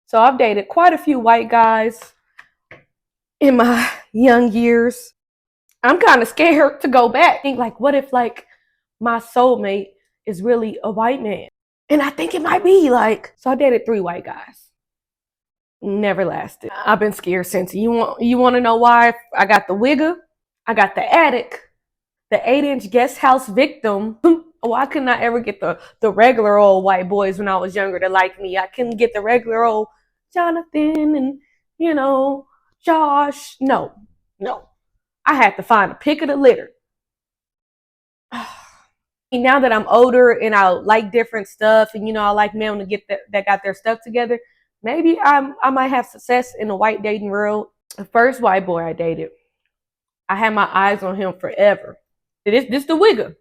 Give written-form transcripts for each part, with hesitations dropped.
So I've dated quite a few white guys in my young years. I'm kind of scared to go back. Think like, what if like my soulmate is really a white man? And I think it might be like, so I dated 3 white guys. Never lasted. I've been scared since. You want to know why? I got the wigger, I got the attic, the 8-inch guest house victim. Why couldn't I ever get the regular old white boys when I was younger to like me? I couldn't get the regular old Jonathan and, you know, Josh. No, no. I had to find a pick of the litter. Now that I'm older and I like different stuff, and I like men to get that got their stuff together, maybe I might have success in the white dating world. The first white boy I dated, I had my eyes on him forever. This the wigger.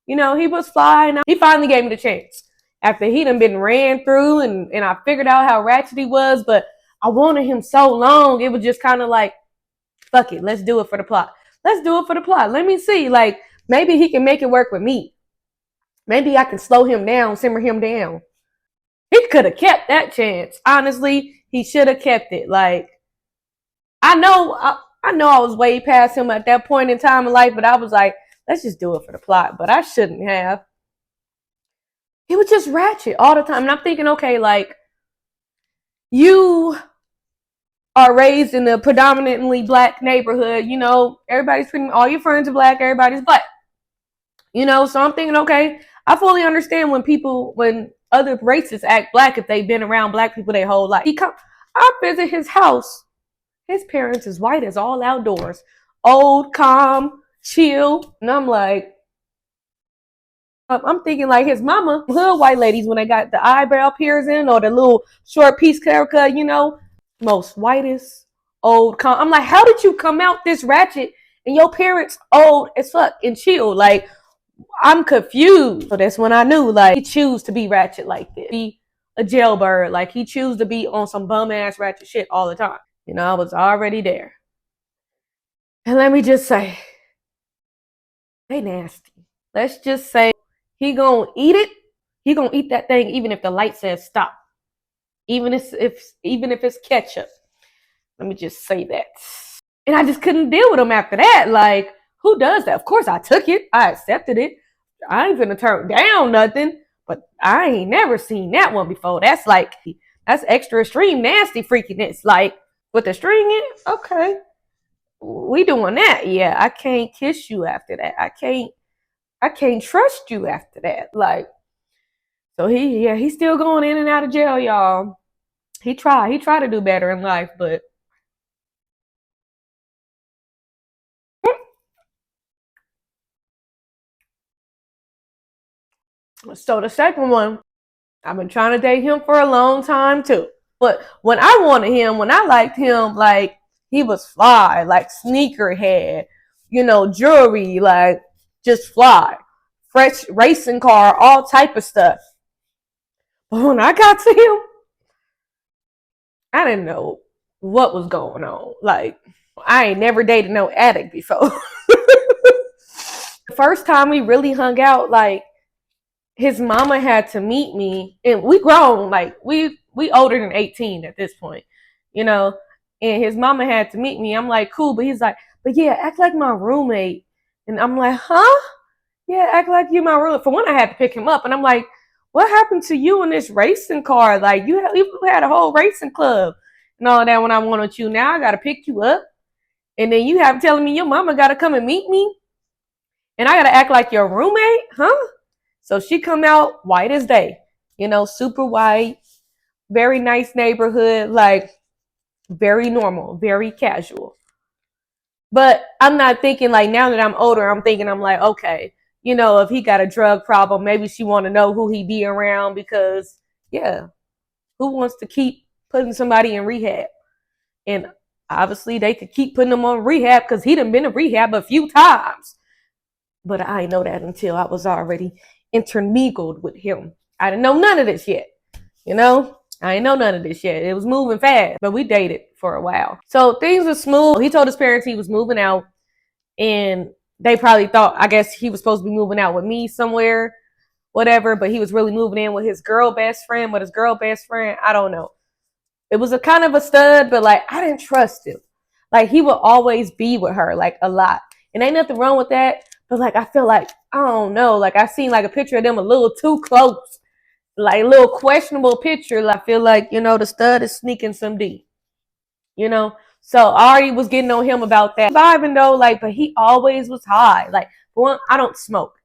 He was flying. He finally gave me the chance after he done been ran through, and I figured out how ratchet he was, but I wanted him so long. It was just kind of like, fuck it, let's do it for the plot. Let's do it for the plot. Let me see. Like, maybe he can make it work with me. Maybe I can slow him down, simmer him down. He could have kept that chance. Honestly, he should have kept it. Like, I know I was way past him at that point in time in life, but I was like, let's just do it for the plot. But I shouldn't have. He was just ratchet all the time. And I'm thinking, okay, like, you are raised in a predominantly black neighborhood. Everybody's all your friends are black, everybody's black. So I'm thinking, okay, I fully understand when other races act black if they've been around black people their whole life. I visit his house. His parents is white as all outdoors. Old, calm, chill. And I'm like, I'm thinking like his mama, hood white ladies when they got the eyebrow piercing or the little short piece haircut, most whitest, old, calm. I'm like, how did you come out this ratchet and your parents old as fuck and chill? Like, I'm confused. So that's when I knew, like, he choose to be ratchet like this. Be a jailbird. Like, he choose to be on some bum ass ratchet shit all the time. I was already there. And let me just say, they nasty. Let's just say he gonna eat it. He gonna eat that thing even if the light says stop. Even if it's ketchup. Let me just say that. And I just couldn't deal with him after that. Like, who does that? Of course I took it. I accepted it. I ain't gonna turn down nothing. But I ain't never seen that one before. That's extra extreme nasty freakiness. Like, with the string in, okay. We doing that. Yeah, I can't kiss you after that. I can't trust you after that. Like, so he's still going in and out of jail, y'all. He tried to do better in life, but so the second one, I've been trying to date him for a long time too. But when I liked him, like, he was fly, like sneakerhead, jewelry, like, just fly. Fresh racing car, all type of stuff. But when I got to him, I didn't know what was going on. Like, I ain't never dated no addict before. The first time we really hung out, like, his mama had to meet me, and we grown, like, we older than 18 at this point, and his mama had to meet me. I'm like, cool, but he's like, but yeah, act like my roommate. And I'm like, huh? Yeah, act like you my roommate. For one, I had to pick him up, and I'm like, what happened to you in this racing car? Like, you had a whole racing club and all that when I wanted you. Now I gotta pick you up, and then you have telling me your mama gotta come and meet me, and I gotta act like your roommate, huh? So she come out white as day, super white, very nice neighborhood, like, very normal, very casual. But I'm not thinking, like, now that I'm older, I'm like, okay, if he got a drug problem, maybe she want to know who he be around, because, yeah, who wants to keep putting somebody in rehab? And obviously they could keep putting him on rehab because he done been to rehab a few times. But I didn't know that until I was already intermingled with him. I didn't know none of this yet. I didn't know none of this yet. It was moving fast, but we dated for a while. So things were smooth. He told his parents he was moving out, and they probably thought, I guess he was supposed to be moving out with me somewhere, whatever, but he was really moving in with his girl best friend. I don't know. It was a kind of a stud, but like I didn't trust him. Like he would always be with her like a lot. And ain't nothing wrong with that. But like I feel like, I don't know, like I seen like a picture of them a little too close. Like a little questionable picture. Like, I feel like, the stud is sneaking some D. So I already was getting on him about that. Vibing though, like, but he always was high. Like, for one, I don't smoke.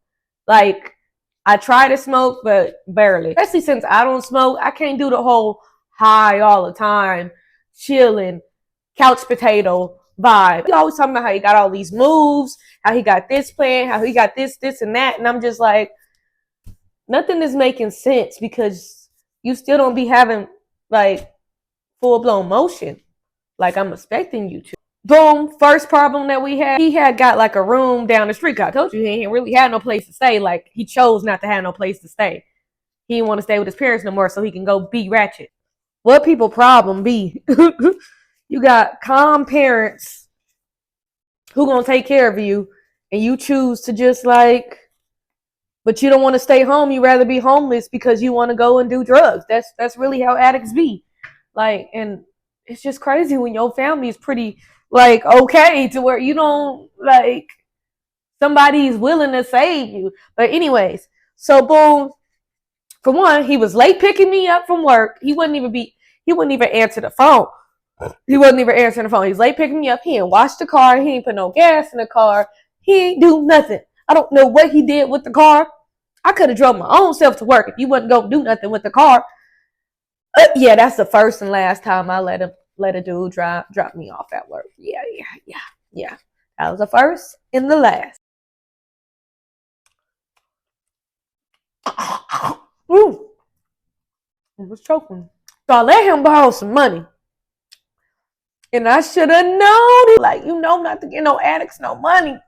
Like, I try to smoke, but barely. Especially since I don't smoke, I can't do the whole high all the time, chilling, couch potato vibe. He always talking about how he got all these moves, how he got this plan, how he got this, and that. And I'm just like, nothing is making sense because you still don't be having like full blown motion like I'm expecting you to. Boom, first problem that we had, he had got like a room down the street. I told you he ain't really had no place to stay. Like he chose not to have no place to stay. He didn't want to stay with his parents no more so he can go be ratchet. What people problem be? You got calm parents who gonna take care of you and you choose to just like, but you don't want to stay home. You rather be homeless because you want to go and do drugs. That's really how addicts be. Like, and it's just crazy when your family is pretty like okay to where you don't like somebody's willing to save you. But anyways, so boom. For one, he was late picking me up from work. He wouldn't even answer the phone. He wasn't even answering the phone. He was late picking me up. He ain't washed the car. He ain't put no gas in the car. He ain't do nothing. I don't know what he did with the car. I could have drove my own self to work if you wasn't gonna do nothing with the car. Yeah, that's the first and last time I let a dude drop me off at work. Yeah. That was the first and the last. Ooh, I was choking. So I let him borrow some money. And I should have known, like, not to get no addicts no money.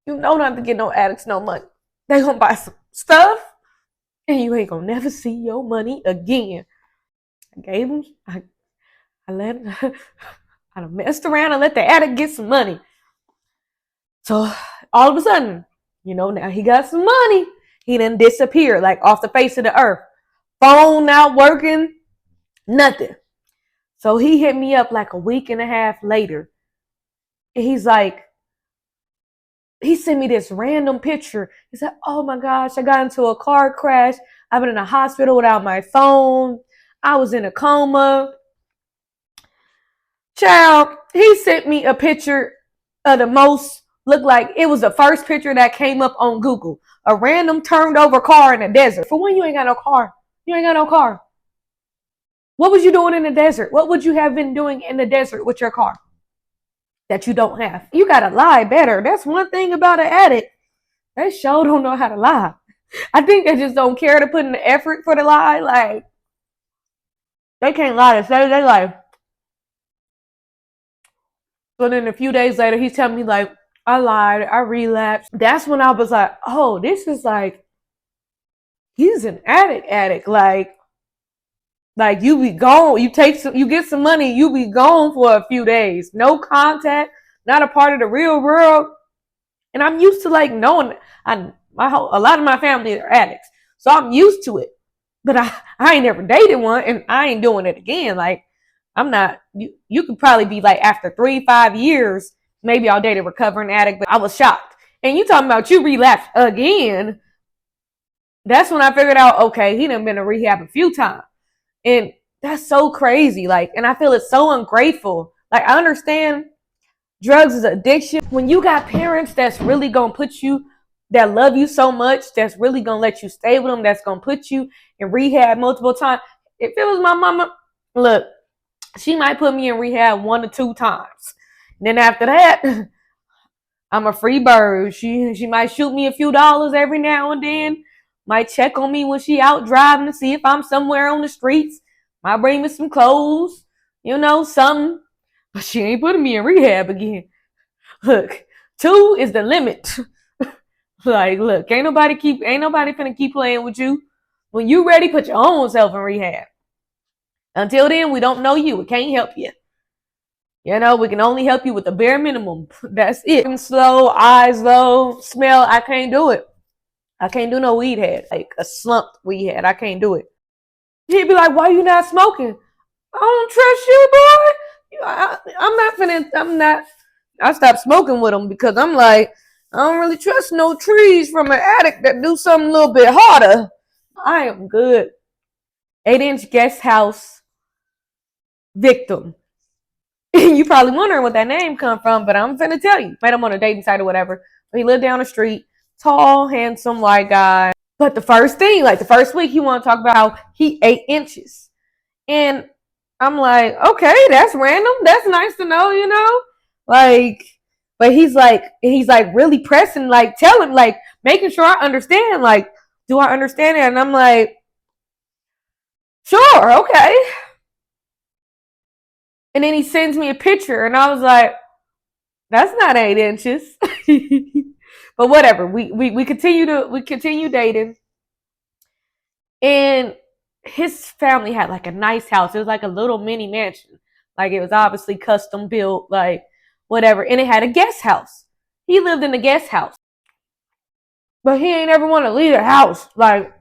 Not to get no addicts no money. They gonna buy some stuff, and you ain't gonna never see your money again. I gave him, I let him, I messed around and let the addict get some money. So all of a sudden, now he got some money. He done disappeared, like off the face of the earth. Phone not working, nothing. So he hit me up like a week and a half later. And he's like, he sent me this random picture. He said, oh my gosh, I got into a car crash. I've been in a hospital without my phone. I was in a coma. Child, he sent me a picture of the most, looked like it was the first picture that came up on Google. A random turned over car in the desert. For one, you ain't got no car. You ain't got no car. What was you doing in the desert? What would you have been doing in the desert with your car that you don't have? You got to lie better. That's one thing about an addict. They sure don't know how to lie. I think they just don't care to put in the effort for the lie. Like, they can't lie to say they lie. So then a few days later, he's telling me like, I lied, I relapsed. That's when I was like, oh, this is like, he's an addict. Like you be gone, you get some money, you be gone for a few days. No contact, not a part of the real world. And I'm used to like knowing a lot of my family are addicts. So I'm used to it. But I ain't never dated one and I ain't doing it again. Like I'm not, you could probably be like after 3-5 years, maybe I'll date a recovering addict, but I was shocked. And you talking about you relapsed again. That's when I figured out, okay, he done been to rehab a few times. And that's so crazy. Like, and I feel it's so ungrateful. Like, I understand drugs is addiction. When you got parents that's really going to put you, that love you so much, that's really going to let you stay with them, that's going to put you in rehab multiple times. If it was my mama, look, she might put me in rehab 1 or 2 times. And then after that, I'm a free bird. She might shoot me a few dollars every now and then. Might check on me when she out driving to see if I'm somewhere on the streets. Might bring me some clothes, something. But she ain't putting me in rehab again. Look, 2 is the limit. Like, look, ain't nobody finna keep playing with you. When you ready, put your own self in rehab. Until then, we don't know you. We can't help you. We can only help you with the bare minimum. That's it. Slow, eyes low, smell. I can't do it. I can't do no weed head, like a slumped weed head. I can't do it. He'd be like, why you not smoking? I don't trust you, boy. I'm not finna. I'm not. I stopped smoking with him because I'm like, I don't really trust no trees from an addict that do something a little bit harder. I am good. 8-inch guest house victim. You probably wondering what that name come from, but I'm finna tell you. Met him on a dating site or whatever. He lived down the street, tall, handsome, white guy. But the first thing, like the first week, he want to talk about how he 8 inches, and I'm like, okay, that's random. That's nice to know, you know, like. But he's like really pressing, like telling, like making sure I understand. Like, do I understand it? And I'm like, sure, okay. And then he sends me a picture, and I was like, that's not 8 inches. But whatever. We continue dating, and his family had like a nice house. It was like a little mini mansion. Like it was obviously custom built, like whatever. And it had a guest house. He lived in the guest house. But he ain't ever want to leave the house. Like,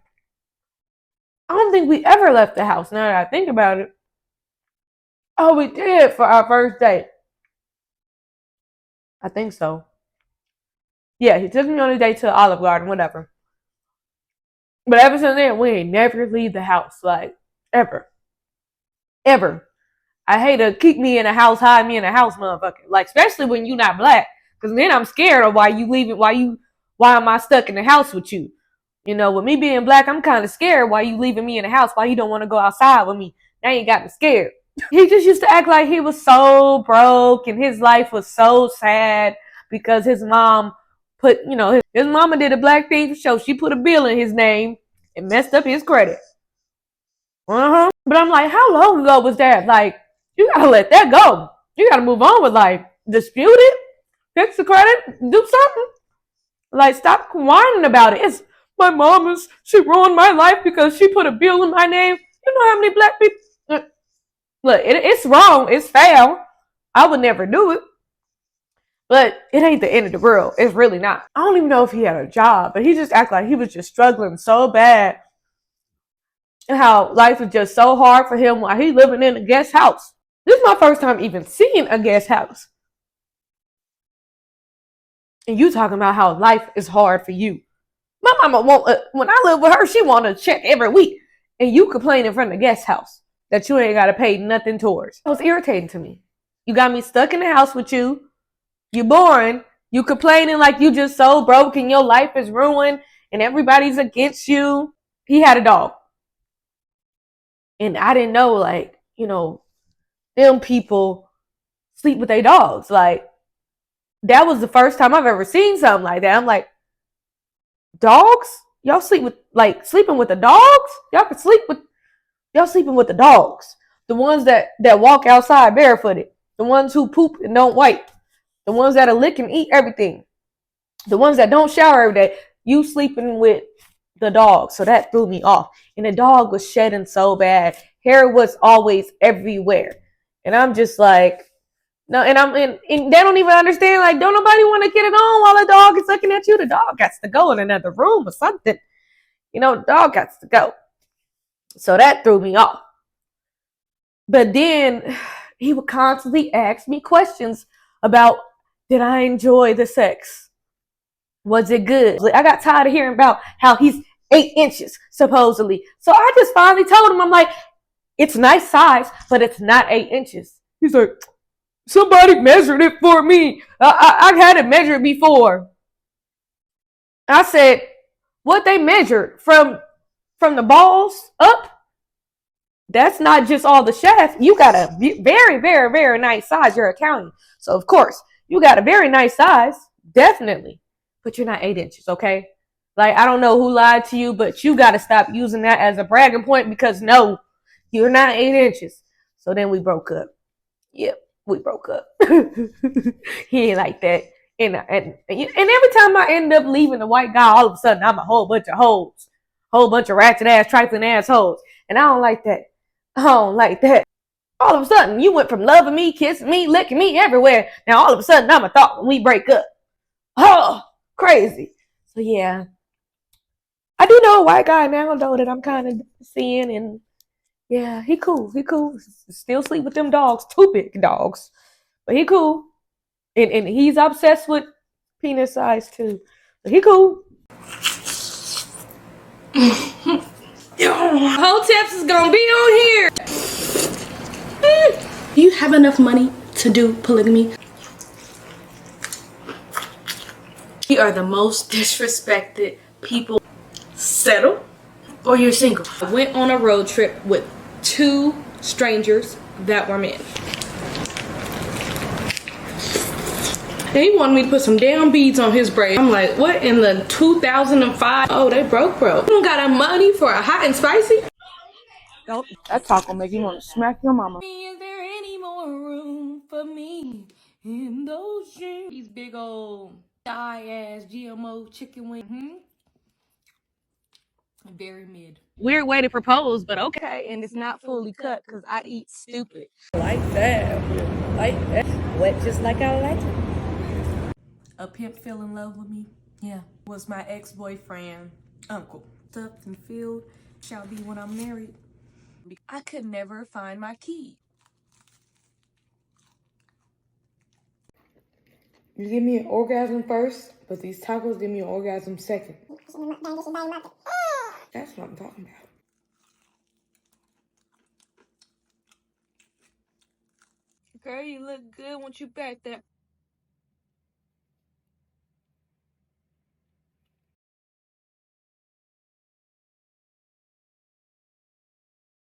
I don't think we ever left the house now that I think about it. Oh, we did for our first date. I think so. Yeah, he took me on a date to Olive Garden, whatever. But ever since then, we ain't never leave the house. Like, ever. Ever. I hate to keep me in a house, hide me in a house, motherfucker. Like, especially when you not black. Because then I'm scared of why you leaving, why am I stuck in the house with you? You know, with me being black, I'm kind of scared why you leaving me in the house, why you don't want to go outside with me. Now you got me scared. He just used to act like he was so broke and his life was so sad because his mom put, you know, his mama did a black thing to show. She put a bill in his name and messed up his credit. But I'm like, how long ago was that? Like, you gotta let that go. You gotta move on with life. Dispute it, fix the credit, do something. Like, stop whining about it. It's my mama's. She ruined my life because she put a bill in my name. You know how many black people? Look, it's wrong. It's foul. I would never do it. But it ain't the end of the world. It's really not. I don't even know if he had a job, but he just acted like he was just struggling so bad. And how life was just so hard for him while he living in a guest house. This is my first time even seeing a guest house. And you talking about how life is hard for you. My mama won't, when I live with her, she want to check every week. And you complaining from the guest house that you ain't got to pay nothing towards. It was irritating to me. You got me stuck in the house with you. You boring. You complaining like you just so broke and your life is ruined and everybody's against you. He had a dog. And I didn't know, like, you know, them people sleep with their dogs. Like, that was the first time I've ever seen something like that. I'm like, dogs? Y'all sleep with, like, sleeping with the dogs? Y'all sleeping with the dogs. The ones that walk outside barefooted. The ones who poop and don't wipe. The ones that'll lick and eat everything. The ones that don't shower every day. You sleeping with the dog. So that threw me off. And the dog was shedding so bad. Hair was always everywhere. And I'm just like, no, and they don't even understand, like, don't nobody want to get it on while the dog is looking at you. The dog got to go in another room or something. You know, the dog got to go. So that threw me off. But then he would constantly ask me questions about, did I enjoy the sex? Was it good? I got tired of hearing about how he's 8 inches, supposedly. So I just finally told him, I'm like, it's nice size, but it's not 8 inches. He's like, somebody measured it for me. I had it measured before. I said, what they measured from the balls up? That's not just all the shaft. You got a very, very, very nice size. You're Italian. So, of course, you got a very nice size. Definitely. But you're not 8 inches, okay? Like, I don't know who lied to you, but you got to stop using that as a bragging point because, no, you're not 8 inches. So then we broke up. Yep, we broke up. He ain't like that. And every time I end up leaving the white guy, all of a sudden, I'm a whole bunch of hoes. Whole bunch of ratchet ass, trifling assholes. And I don't like that. I don't like that. All of a sudden, you went from loving me, kissing me, licking me everywhere. Now, all of a sudden, I'm a thought when we break up. Oh, crazy. So, yeah. I do know a white guy now, though, that I'm kind of seeing. And, Yeah, he cool. He cool. Still sleep with them dogs, 2 big dogs, but he cool. And he's obsessed with penis size too. But he cool. Hoteps is gonna be on here. Do you have enough money to do polygamy? We are the most disrespected people. Settle or you're single. I went on a road trip with 2 strangers that were men. And he wanted me to put some damn beads on his braid. I'm like, what in the 2005? Oh, they broke. You don't got enough money for a hot and spicy? Nope, that talk will make you want to smack your mama. Is there any more room for me in those jeans? These big old thigh-ass GMO chicken wings. Very mid. Weird way to propose, but okay. And it's not fully cut because I eat stupid. Like that. Like that. Wet just like I like it. A pimp fell in love with me. Yeah, was my ex-boyfriend, uncle. Stuffed and filled shall be when I'm married. I could never find my key. You give me an orgasm first, but these tacos give me an orgasm second. That's what I'm talking about. Girl, you look good once you back that